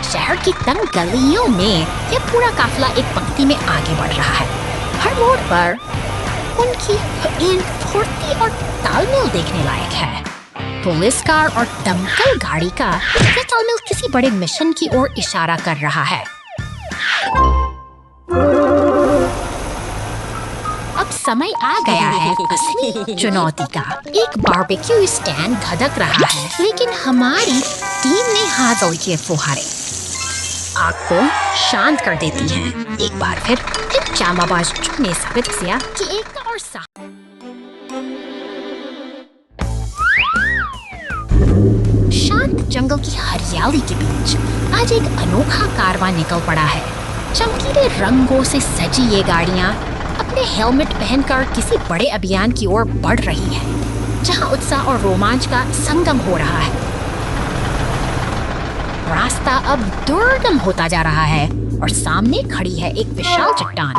S1: शहर की तंग गलियों में यह पूरा काफिला एक पंक्ति में आगे बढ़ रहा है। हर मोड़ पर उनकी फुर्ती और तालमेल देखने लायक है। पुलिस कार और दमकल गाड़ी का यह तालमेल किसी बड़े मिशन की ओर इशारा कर रहा है। अब समय आ गया है असली चुनौती का। एक बारबेक्यू स्टैंड धधक रहा है, लेकिन हमारी टीम ने हाथ किए फुहारे आग को शांत कर देती हैं। एक बार फिर इन जामाबाज ने साबित किया कि एकता और शांत जंगल की हरियाली के बीच आज एक अनोखा कारवां निकल पड़ा है। चमकीले रंगों से सजी ये गाड़ियां अपने हेलमेट पहनकर किसी बड़े अभियान की ओर बढ़ रही है, जहां उत्साह और रोमांच का संगम हो रहा है। रास्ता अब दुर्गम होता जा रहा है और सामने खड़ी है एक विशाल चट्टान।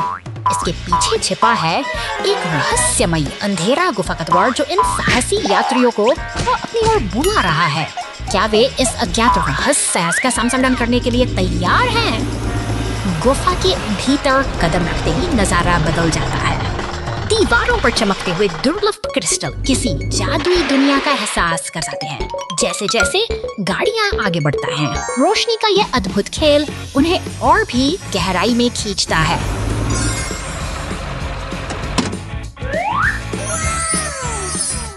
S1: इसके पीछे छिपा है एक रहस्यमयी अंधेरा गुफा का द्वार जो इन साहसी यात्रियों को अपनी ओर बुला रहा है। क्या वे इस अज्ञात रहस्य का सामना करने के लिए तैयार हैं? गुफा के भीतर कदम रखते ही नजारा बदल जाता है। दीवारों पर चमकते हुए दुर्लभ क्रिस्टल किसी जादुई दुनिया का एहसास कराते हैं। जैसे जैसे गाड़ियां आगे बढ़ता है, रोशनी का यह अद्भुत खेल उन्हें और भी गहराई में खींचता है।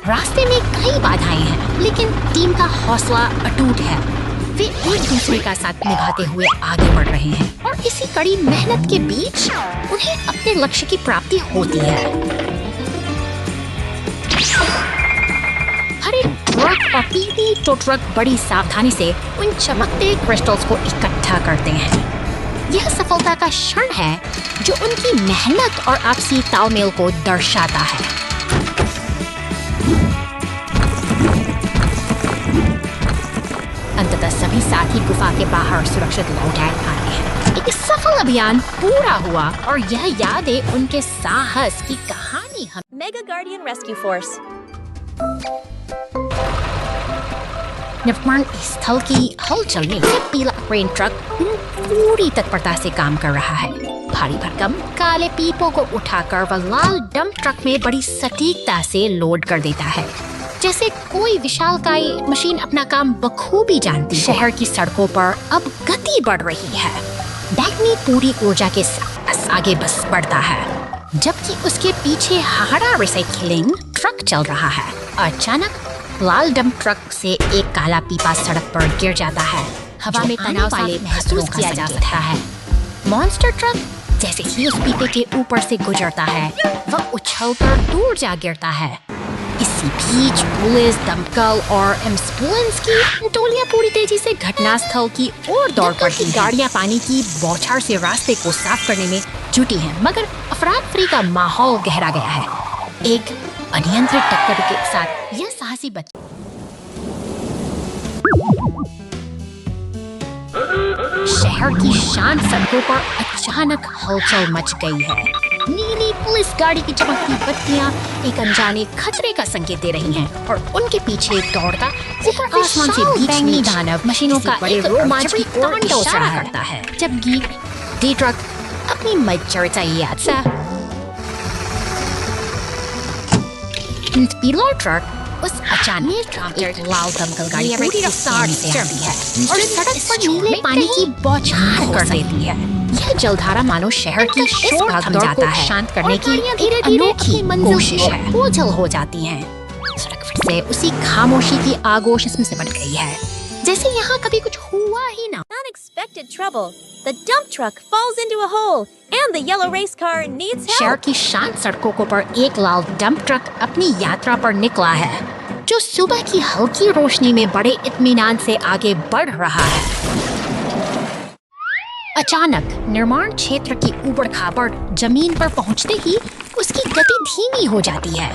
S1: रास्ते में कई बाधाएं हैं, लेकिन टीम का हौसला अटूट है। वे एक दूसरे का साथ निभाते हुए आगे बढ़ रहे हैं और इसी कड़ी मेहनत के बीच उन्हें अपने लक्ष्य की प्राप्ति होती है। हर एक ट्रक और पीली टो ट्रक बड़ी सावधानी से उन चमकते क्रिस्टल्स को इकट्ठा करते हैं। यह सफलता का क्षण है जो उनकी मेहनत और आपसी तालमेल को दर्शाता है। अंततः सभी साथी गुफा के बाहर सुरक्षित लौट आए हैं। एक सफल अभियान पूरा हुआ और यह यादें उनके साहस की कहानी हम
S3: Mega Guardian Rescue Force.
S1: निर्माण स्थल की हलचल में से पीला क्रेन ट्रक पूरी तत्परता से काम कर रहा है। भारी भरकम काले पीपों को उठाकर वह लाल डंप ट्रक में बड़ी सटीकता से लोड कर देता है, जैसे कोई विशालकाय मशीन अपना काम बखूबी जानती है। शहर की सड़कों पर अब गति बढ़ रही है। बैगनी पूरी ऊर्जा के साथ आगे बस बढ़ता है, जबकि उसके पीछे हाड़ा रिसाइकलिंग ट्रक चल रहा है। अचानक लाल डंप ट्रक से एक काला पीपा सड़क पर गिर जाता है। हवा में तनाव वाले महसूस किया जा सकता है। मॉन्स्टर ट्रक जैसे ही उस पीपे के ऊपर से गुजरता है, वह उछलकर दूर जा गिरता है। इसी बीच पुलिस, दमकल और एम्बुलेंस की टोलियां पूरी तेजी से घटनास्थल की ओर दौड़ पड़ती हैं। गाड़ियां पानी की बौछार से रास्ते को साफ करने में जुटी हैं, मगर अफरा-तफरी का माहौल गहरा गया है। एक अनियंत्रित टक्कर के साथ यह साहसी बच्चा शहर की शांत सड़कों पर अचानक हलचल मच गई है। नीली पुलिस गाड़ी की चमकती बत्तियां एक अनजाने खतरे का संकेत दे रही हैं और उनके पीछे दौड़ता ऊपर आसमान से बैंगनी दानव मशीनों का एक रोमांच की ओर इशारा करता है। जब डी ट्रक अपनी मजरता यात्रा पीला ट्रक उस अचानक एक लाल दमकल गाड़ी पूरी रफ्तार से आती है और सड़क पर नीले पानी की बौछार कर देती है। यह जलधारा मानो शहर की शोर भागदौड़ को शांत करने की धीरे अनोखी कोशिश है। ओझल हो जाती हैं। सड़क फिर से उसी खामोशी की आगोश इसमें सिमट गई है, जैसे यहाँ कभी कुछ हुआ ही ना।
S3: Unexpected trouble. The dump truck falls into a hole and the yellow race car needs
S1: शहर
S3: help.
S1: की शांत सड़कों पर एक लाल डंप ट्रक अपनी यात्रा पर निकला है, जो सुबह की हल्की रोशनी में बड़े इत्मीनान से आगे बढ़ रहा है। अचानक निर्माण क्षेत्र की ऊबड़-खाबड़ जमीन पर पहुंचते ही उसकी गति धीमी हो जाती है।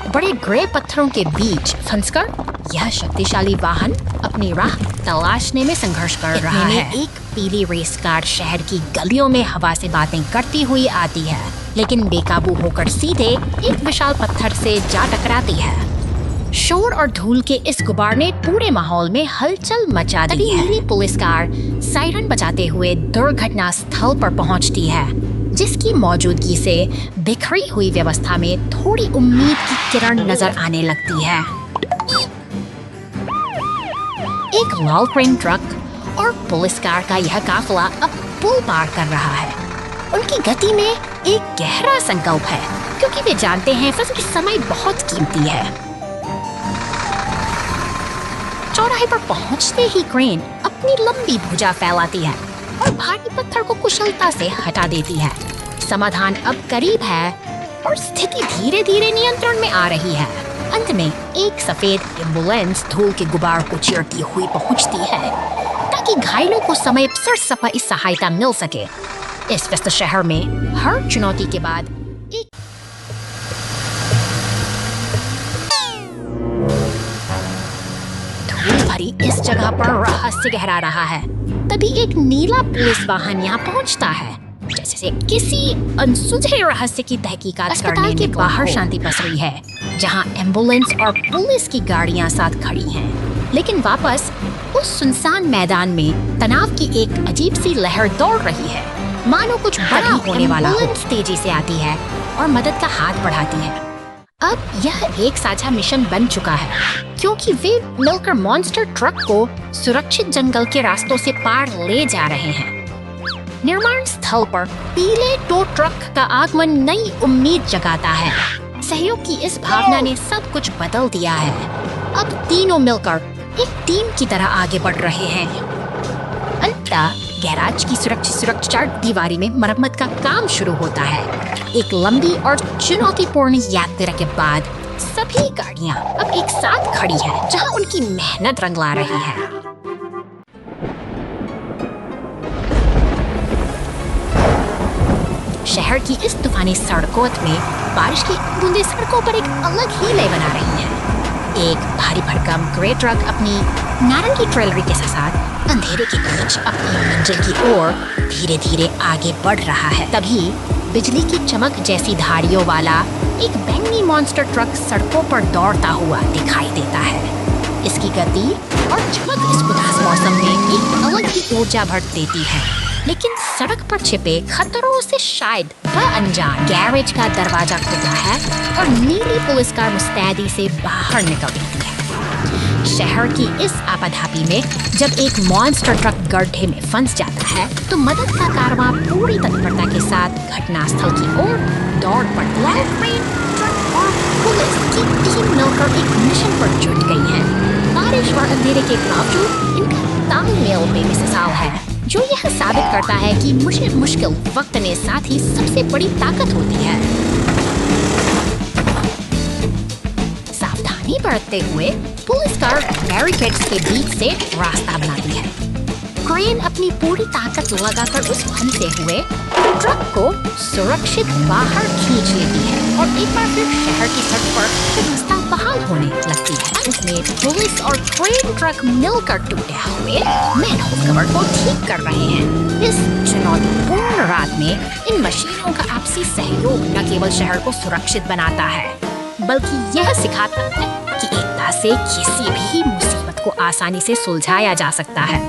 S1: बड़े ग्रे पत्थरों के बीच फंसकर यह शक्तिशाली वाहन अपनी राह तलाशने में संघर्ष कर रहा है। एक पीली रेस कार शहर की गलियों में हवा से बातें करती हुई आती है, लेकिन बेकाबू होकर सीधे एक विशाल पत्थर से जा टकराती है। शोर और धूल के इस गुबार ने पूरे माहौल में हलचल मचा दी है। नीली पुलिस कार सायरन बजाते हुए दुर्घटना स्थल पर पहुंचती है, जिसकी मौजूदगी से बिखरी हुई व्यवस्था में थोड़ी उम्मीद की किरण नजर आने लगती है। एक लाल क्रेन ट्रक और पुलिस कार का यह काफिला अब पुल पार कर रहा है। उनकी गति में एक गहरा संकल्प है, क्योंकि वे जानते हैं कि समय बहुत कीमती है। चौराहे पर पहुंचते ही क्रेन अपनी लंबी भुजा फैलाती है और भारी पत्थर को कुशलता से हटा देती है। समाधान अब करीब है और स्थिति धीरे धीरे नियंत्रण में आ रही है। अंत में एक सफेद एम्बुलेंस धूल के गुबार को चीरती हुई पहुंचती है, ताकि घायलों को समय पर सहायता मिल सके। इस व्यस्त शहर में हर चुनौती के बाद एक धूल भरी इस जगह पर रहस्य गहरा रहा है। तभी एक नीला पुलिस वाहन यहाँ पहुँचता है, जैसे किसी अनसुलझे रहस्य की तहकीकात करने के बाहर शांति पसरी है, जहाँ एम्बुलेंस और पुलिस की गाड़ियाँ साथ खड़ी हैं। लेकिन वापस उस सुनसान मैदान में तनाव की एक अजीब सी लहर दौड़ रही है, मानो कुछ बड़ा होने वाला हो। एम्बुलेंस तेजी से आती है और मदद का हाथ बढ़ाती है। अब यह एक साझा मिशन बन चुका है, क्योंकि वे मिलकर मॉन्स्टर ट्रक को सुरक्षित जंगल के रास्तों से पार ले जा रहे हैं। निर्माण स्थल पर पीले टो ट्रक का आगमन नई उम्मीद जगाता है। सहयोग की इस भावना ने सब कुछ बदल दिया है। अब तीनों मिलकर एक टीम की तरह आगे बढ़ रहे हैं। अंततः गैराज की सुरक्षा दीवारी में मरम्मत का काम शुरू होता है। एक लंबी और चुनौतीपूर्ण यात्रा के बाद सभी गाड़ियां अब एक साथ खड़ी हैं, जहां उनकी मेहनत रंग ला रही है। शहर की इस तूफानी सड़कों में बारिश की बूंदें सड़कों पर एक अलग ही लय बना रही हैं। एक भारी भरकम ग्रे ट्रक अपनी नारंगी ट्रेलरी के साथ अंधेरे के बीच अपनी मंजिल की ओर धीरे धीरे आगे बढ़ रहा है। तभी बिजली की चमक जैसी धारियों वाला एक बैंगनी मॉन्स्टर ट्रक सड़कों पर दौड़ता हुआ दिखाई देता है। इसकी गति और चमक इस उदास मौसम में एक अलग ही ऊर्जा भर देती है, लेकिन सड़क पर छिपे खतरों से शायद वह अनजान। गैरेज का दरवाजा खुलता है और नीली पुलिस कार मुस्तैदी से बाहर निकलती है। शहर की इस आपाधापी में जब एक मॉन्स्टर ट्रक गड्ढे में फंस जाता है, तो मदद का कारवां पूरी तत्परता के साथ घटनास्थल की ओर दौड़ पड़ता है। ट्रक और पुलिस की टीम मिलकर एक मिशन पर जुट गई है। बारिश और अंधेरे के बावजूद इनका तालमेल बेमिसाल है, जो यह साबित करता है कि मुश्किल वक्त में साथ ही सबसे बड़ी ताकत होती है। आगे बढ़ते हुए पुलिस कार बैरिकेड्स के बीच से रास्ता बनाती है। क्रेन अपनी पूरी ताकत लगाकर उस फंसे हुए ट्रक को सुरक्षित बाहर खींच लेती है और एक बार फिर शहर की सड़क पर व्यवस्था बहाल होने लगती है। इसमें पुलिस और क्रेन ट्रक मिलकर टूटे हुए मैनहोल कवर को ठीक कर रहे हैं। इस चुनौतीपूर्ण रात में इन मशीनों का आपसी सहयोग न केवल शहर को सुरक्षित बनाता है, बल्कि यह सिखाता है कि एकता से किसी भी मुसीबत को आसानी से सुलझाया जा सकता है।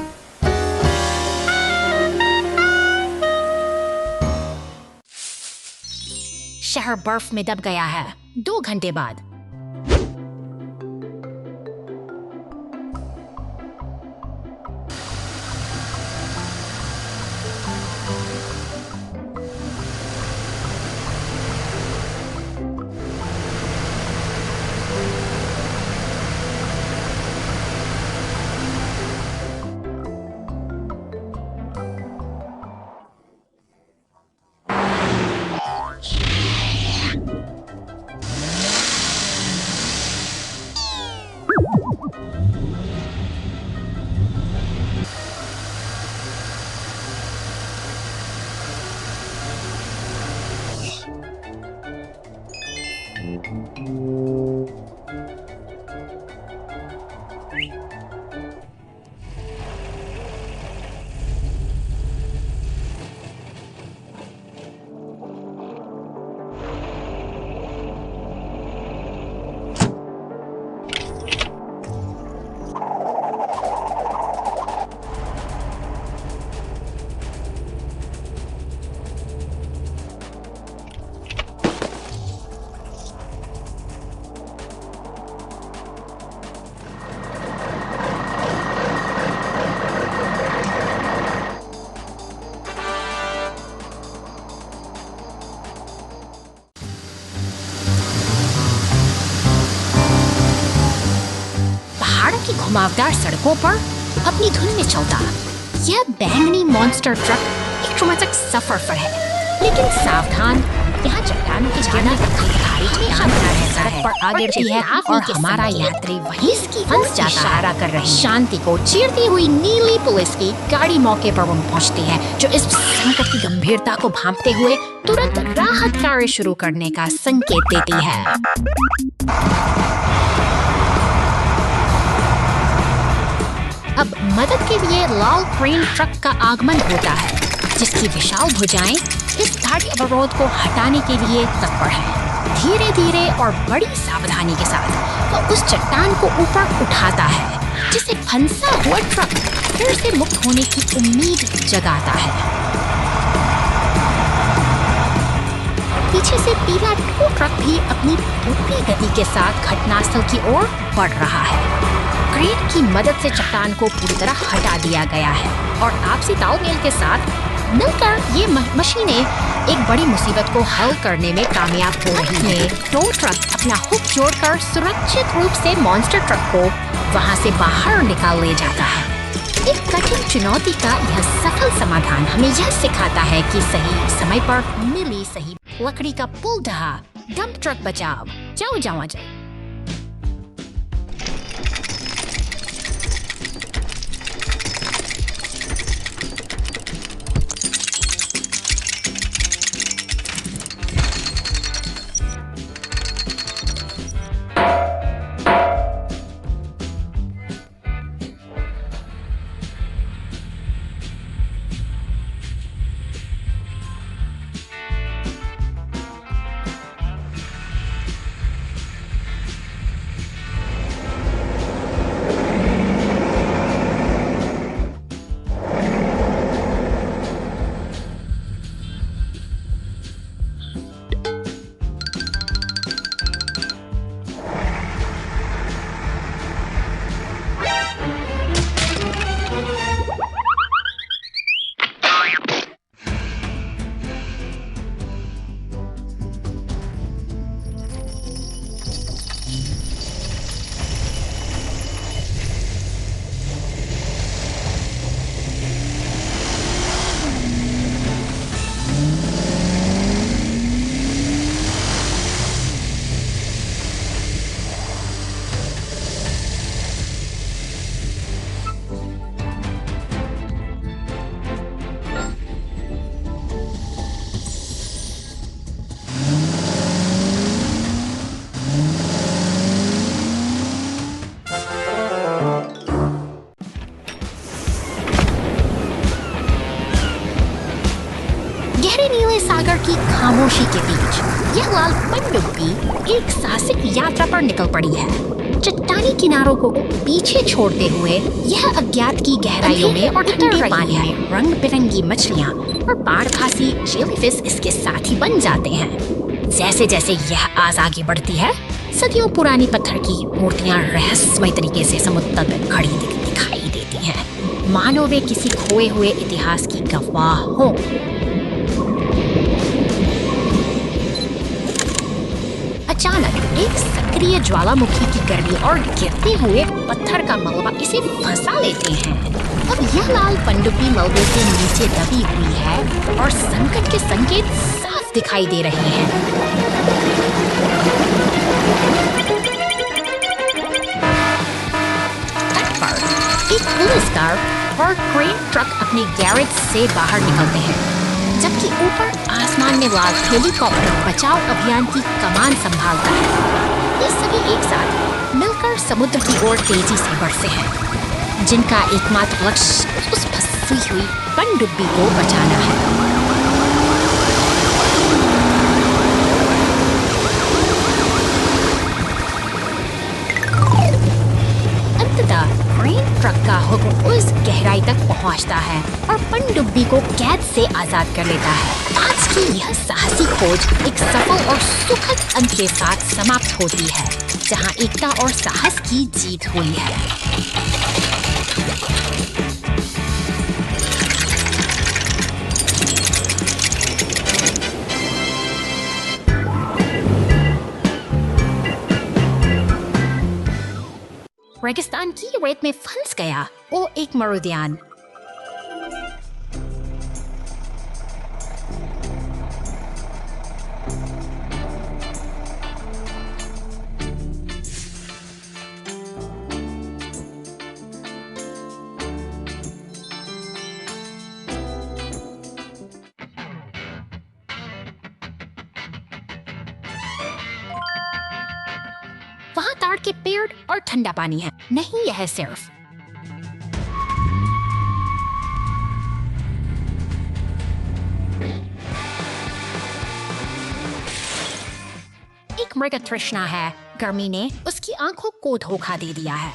S1: शहर बर्फ में दब गया है। 2 घंटे बाद की घुमावदार सड़कों पर अपनी धुन में चलता यह बैंगनी मॉन्स्टर ट्रक एक रोमांचक सफर पर है, लेकिन सावधान, यहाँ चट्टानों की जाना भारी चट्टान बना रहता है पर आगे बढ़ती है और हमारा यात्री वहीं फंस जाता है। कर रही शांति को चीरती हुई नीली पुलिस की गाड़ी मौके पर पहुंचती है, जो इस संकट की गंभीरता को भांपते हुए तुरंत राहत कार्य शुरू करने का संकेत देती है। अब मदद के लिए लाल क्रेन ट्रक का आगमन होता है, जिसकी विशाल भुजाएं इस भारी अवरोध को हटाने के लिए तत्पर है। धीरे धीरे और बड़ी सावधानी के साथ वो उस चट्टान को ऊपर उठाता है, जिसे फंसा हुआ ट्रक फिर से मुक्त होने की उम्मीद जगाता है। पीछे से पीला टो ट्रक भी अपनी पूरी गति के साथ घटनास्थल की ओर बढ़ रहा है। क्रेन की मदद से चट्टान को पूरी तरह हटा दिया गया है और आपसी तालमेल के साथ मिलकर ये मशीनें एक बड़ी मुसीबत को हल करने में कामयाब हो रही हैं। टो ट्रक अपना हुक जोड़कर सुरक्षित रूप से मॉन्स्टर ट्रक को वहां से बाहर निकाल ले जाता है। एक कठिन चुनौती का यह सफल समाधान हमें यह सिखाता है कि सही समय पर मिली सही लकड़ी का पुल ढहा, डंप ट्रक बचाव। जाओ जाओ जाओ। गहरे नीले सागर की खामोशी के बीच यह लाल पनडुब्बी एक साहसिक यात्रा पर निकल पड़ी है। चट्टानी किनारों को पीछे छोड़ते हुए यह अज्ञात की गहराइयों में और ठंडे पानी में रंग बिरंगी मछलियाँ और बाढ़भासी जेलीफिश इसके साथी बन जाते हैं। जैसे जैसे यह आगे बढ़ती है, सदियों पुरानी पत्थर की मूर्तियाँ रहस्यमय तरीके से समुद्र तल पर खड़ी दिखाई देती हैं, मानो वे किसी खोए हुए इतिहास की गवाह हों। अचानक एक सक्रिय ज्वालामुखी की गर्मी और गिरते हुए पत्थर का मलबा इसे फंसा लेते हैं। अब यह लाल पनडुब्बी मलबे के नीचे दबी हुई है और संकट के संकेत साफ दिखाई दे रहे हैं। तट पर एक पुलिस कार और क्रेन ट्रक अपने गैरेज से बाहर निकलते हैं, जबकि ऊपर आसमान में लाल हेलीकॉप्टर बचाव अभियान की कमान संभालता है। ये सभी एक साथ मिलकर समुद्र की ओर तेजी से बढ़ते हैं, जिनका एकमात्र लक्ष्य उस फंसी हुई पनडुब्बी को बचाना है। अंततः क्रेन ट्रक का हुक्म उस गहराई तक पहुंचता है और पनडुब्बी को कैद से आजाद कर लेता है। आज की यह साहसी खोज एक सफल और सुखद अंत के साथ समाप्त होती है, जहां एकता और साहस की जीत हुई है। रेगिस्तान की रेत में फंस गया वो एक मरुद्यान। वहाँ ताड़ के पेड़ और ठंडा पानी है। नहीं, यह सिर्फ एक मृग तृष्णा है। गर्मी ने उसकी आंखों को धोखा दे दिया है।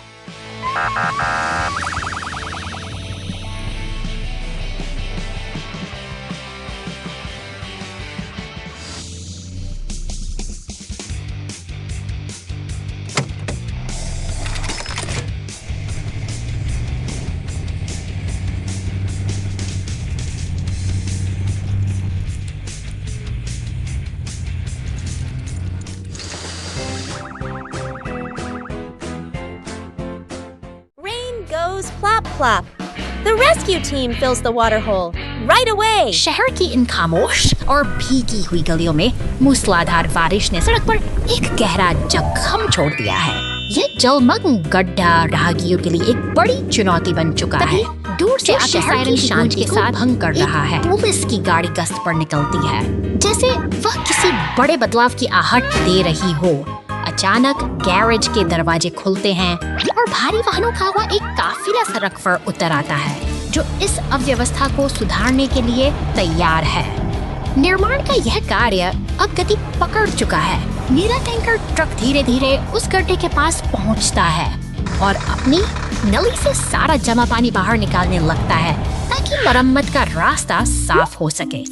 S3: Plop plop. The rescue team fills the water hole right away.
S1: शहर की इन खामोश और भीगी हुई गलियों में मूसलाधार बारिश ने सड़क पर एक गहरा जख्म छोड़ दिया है। यह जलमग्न गड्ढा राहगीरों के लिए एक बड़ी चुनौती बन चुका है। दूर से आते सायरन की शांत के साथ भंग कर रहा है। पुलिस की गाड़ी गश्त पर निकलती है, जैसे वह किसी बड़े बदलाव की आहट दे रही हो। अचानक गैरेज के दरवाजे खुलते हैं और भारी वाहनों का हुआ एक काफिला सड़क पर उतर आता है, जो इस अव्यवस्था को सुधारने के लिए तैयार है। निर्माण का यह कार्य अब गति पकड़ चुका है। नीला टैंकर ट्रक धीरे धीरे उस गड्ढे के पास पहुंचता है और अपनी नली से सारा जमा पानी बाहर निकालने लगता है, ताकि मरम्मत का रास्ता साफ हो सके।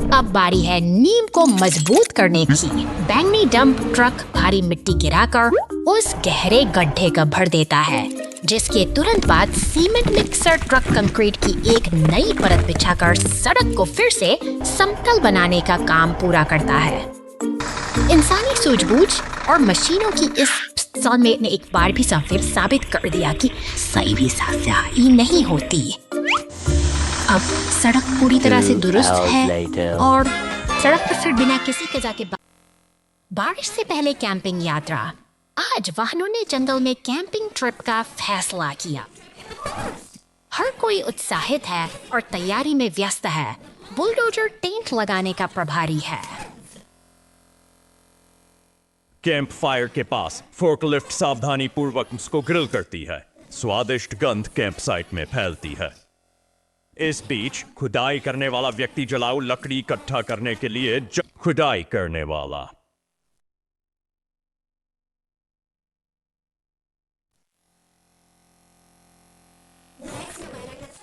S1: अब बारी है नींव को मजबूत करने की। बैंगनी डंप ट्रक भारी मिट्टी गिराकर उस गहरे गड्ढे को भर देता है, जिसके तुरंत बाद सीमेंट मिक्सर ट्रक कंक्रीट की एक नई परत बिछाकर सड़क को फिर से समतल बनाने का काम पूरा करता है। इंसानी सूझबूझ और मशीनों की इस सौंदर्य ने एक बार भी साबित कर दिया कि सही भी सही नहीं होती। अब सड़क पूरी तरह से दुरुस्त है और सड़क पर फिर बिना किसी कजा के बारिश से पहले कैंपिंग यात्रा। आज वाहनों ने जंगल में कैंपिंग ट्रिप का फैसला किया। हर कोई उत्साहित है और तैयारी में व्यस्त है। बुलडोजर टेंट लगाने का प्रभारी है।
S2: कैंप फायर के पास फोर्कलिफ्ट सावधानी पूर्वक उसको ग्रिल करती है। स्वादिष्ट गंध कैंप साइट में फैलती है। इस बीच खुदाई करने वाला व्यक्ति जलाऊ लकड़ी इकट्ठा करने के लिए खुदाई करने वाला।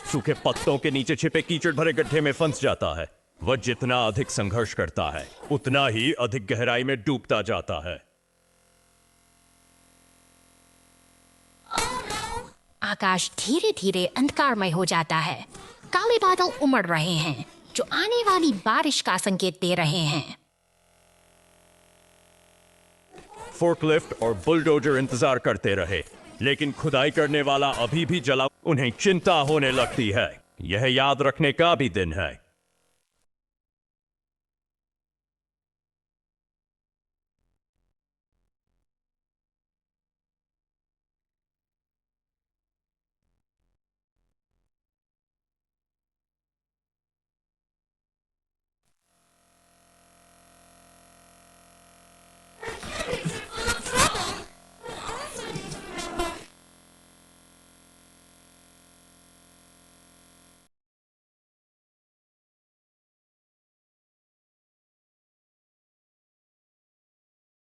S2: सूखे पत्तों के नीचे छिपे कीचड़ भरे गड्ढे में फंस जाता है। वह जितना अधिक संघर्ष करता है उतना ही अधिक गहराई में डूबता जाता है।
S1: आकाश धीरे धीरे अंधकारमय हो जाता है। काले बादल उमड़ रहे हैं जो आने वाली बारिश का संकेत दे रहे हैं।
S2: फोर्कलिफ्ट और बुलडोजर इंतजार करते रहे, लेकिन खुदाई करने वाला अभी भी जला। उन्हें चिंता होने लगती है। यह याद रखने का भी दिन है